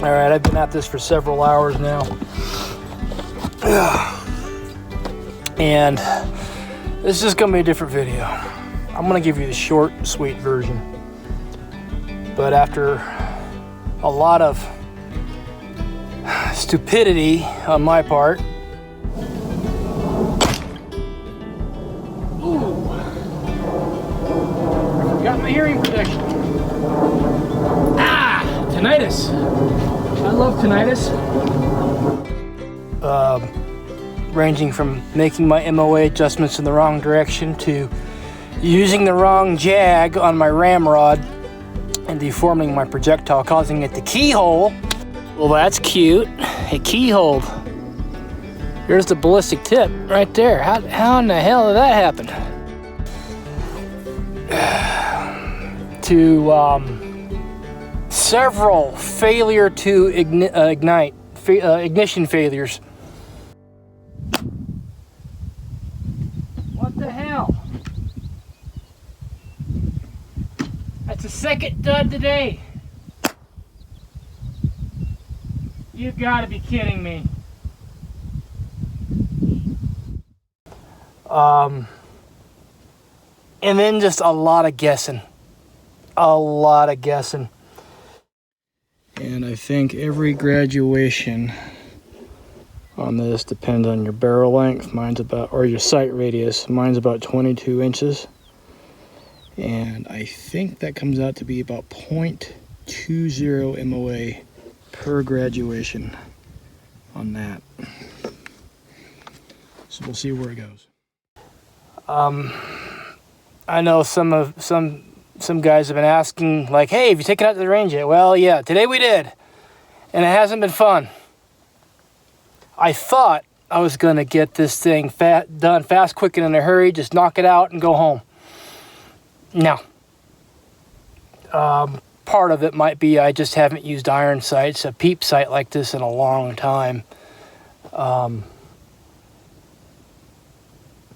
All right, I've been at this for several hours now. And this is gonna be a different video. I'm gonna give you the short, sweet version. But after a lot of stupidity on my part, got my hearing protection. Tinnitus. I love tinnitus. Ranging from making my MOA adjustments in the wrong direction to using the wrong jag on my ramrod and deforming my projectile, causing it to keyhole. Well, that's cute. It keyholed. Here's the ballistic tip right there. How in the hell did that happen? To several failure to ignite, ignition failures. What the hell? That's the second dud today. You've got to be kidding me. And then just a lot of guessing. And I think every graduation on this depends on your barrel length. Mine's about, or your sight radius. Mine's about 22 inches. And I think that comes out to be about 0.20 MOA per graduation on that. So we'll see where it goes. I know some guys have been asking, like, hey, have you taken it out to the range yet? Well, yeah, today we did. And it hasn't been fun. I thought I was going to get this thing done fast, quick, and in a hurry, just knock it out and go home. No. Part of it might be I just haven't used iron sights, a peep sight like this, in a long time.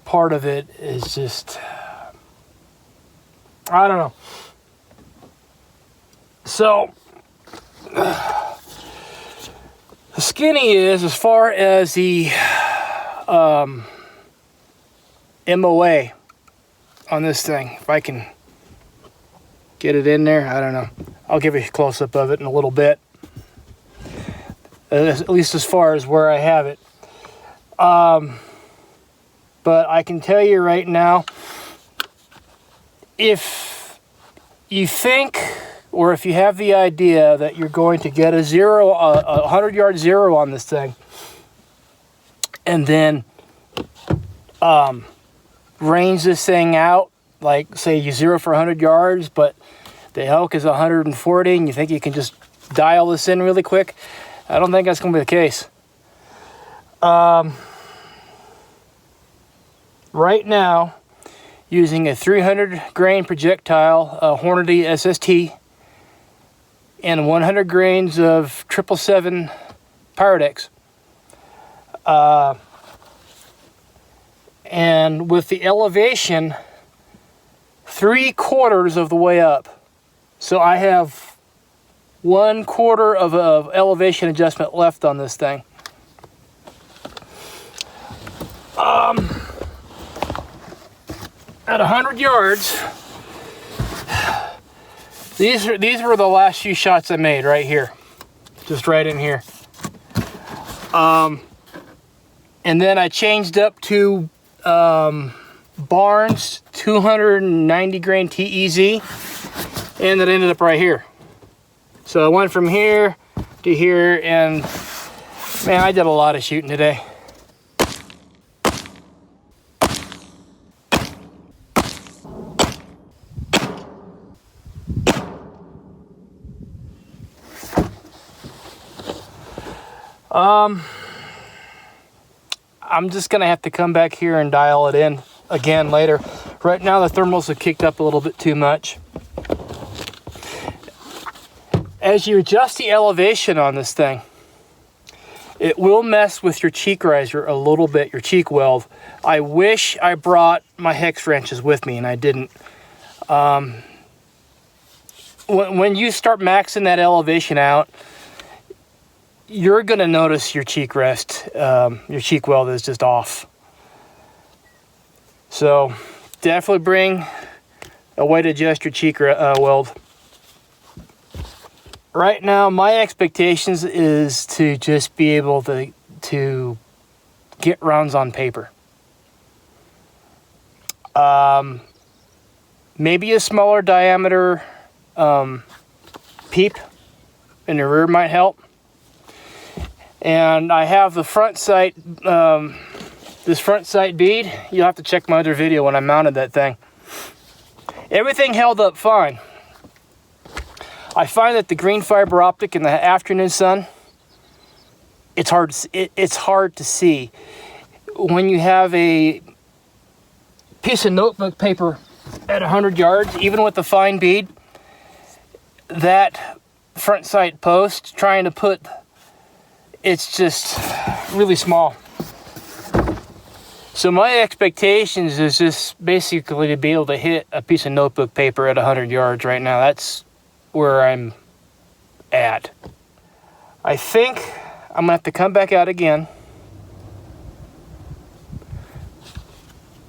Part of it is just, I don't know. So, the skinny is, as far as the MOA on this thing, if I can get it in there, I don't know. I'll give you a close-up of it in a little bit. At least as far as where I have it. But I can tell you right now, if you think, or if you have the idea that you're going to get a 100-yard zero on this thing, and then range this thing out, like say you zero for 100 yards, but the elk is 140, and you think you can just dial this in really quick, I don't think that's going to be the case. Right now, using a 300 grain projectile, Hornady SST, and 100 grains of 777 Pyrodex. And with the elevation 3/4 of the way up. So I have 1/4 of elevation adjustment left on this thing. At 100 yards, these were the last few shots I made right here, just right in here. And then I changed up to Barnes 290 grain TEZ, and it ended up right here. So I went from here to here, and man, I did a lot of shooting today. I'm just gonna have to come back here and dial it in again later. Right now the thermals have kicked up a little bit too much. As you adjust the elevation on this thing, it will mess with your cheek riser a little bit, your cheek weld. I wish I brought my hex wrenches with me, and I didn't. When you start maxing that elevation out, you're going to notice your cheek rest. Your cheek weld is just off. So definitely bring a way to adjust your cheek weld. Right now, my expectations is to just be able to get rounds on paper. Maybe a smaller diameter peep in the rear might help. And I have the front sight, this front sight bead. You'll have to check my other video when I mounted that thing. Everything held up fine. I find that the green fiber optic in the afternoon sun, it's hard to see. When you have a piece of notebook paper at 100 yards, even with the fine bead, that front sight post, trying to put, it's just really small. So my expectations is just basically to be able to hit a piece of notebook paper at 100 yards right now. That's where I'm at. I think I'm gonna have to come back out again,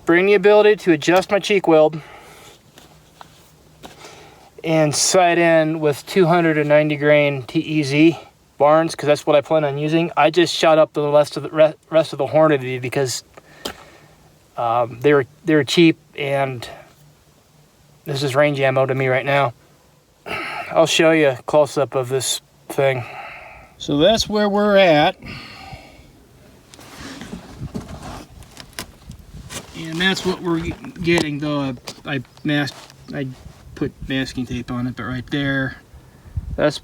bring the ability to adjust my cheek weld, and sight in with 290 grain TEZ Barnes, because that's what I plan on using. I just shot up the rest of the Hornady because they were cheap, and this is range ammo to me right now. I'll show you a close-up of this thing. So that's where we're at. And that's what we're getting, though I put masking tape on it, but right there, that's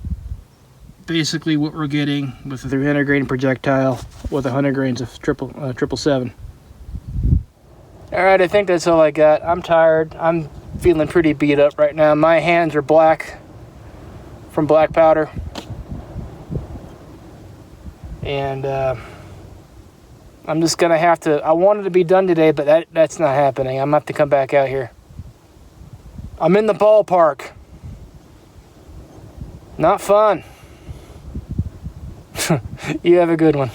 basically what we're getting with a 300 grain projectile with 100 grains of 777. All right, I think that's all I got. I'm tired. I'm feeling pretty beat up right now. My hands are black from black powder. And I'm just gonna have to, I wanted to be done today, but that's not happening. I'm gonna have to come back out here. I'm in the ballpark. Not fun. You have a good one.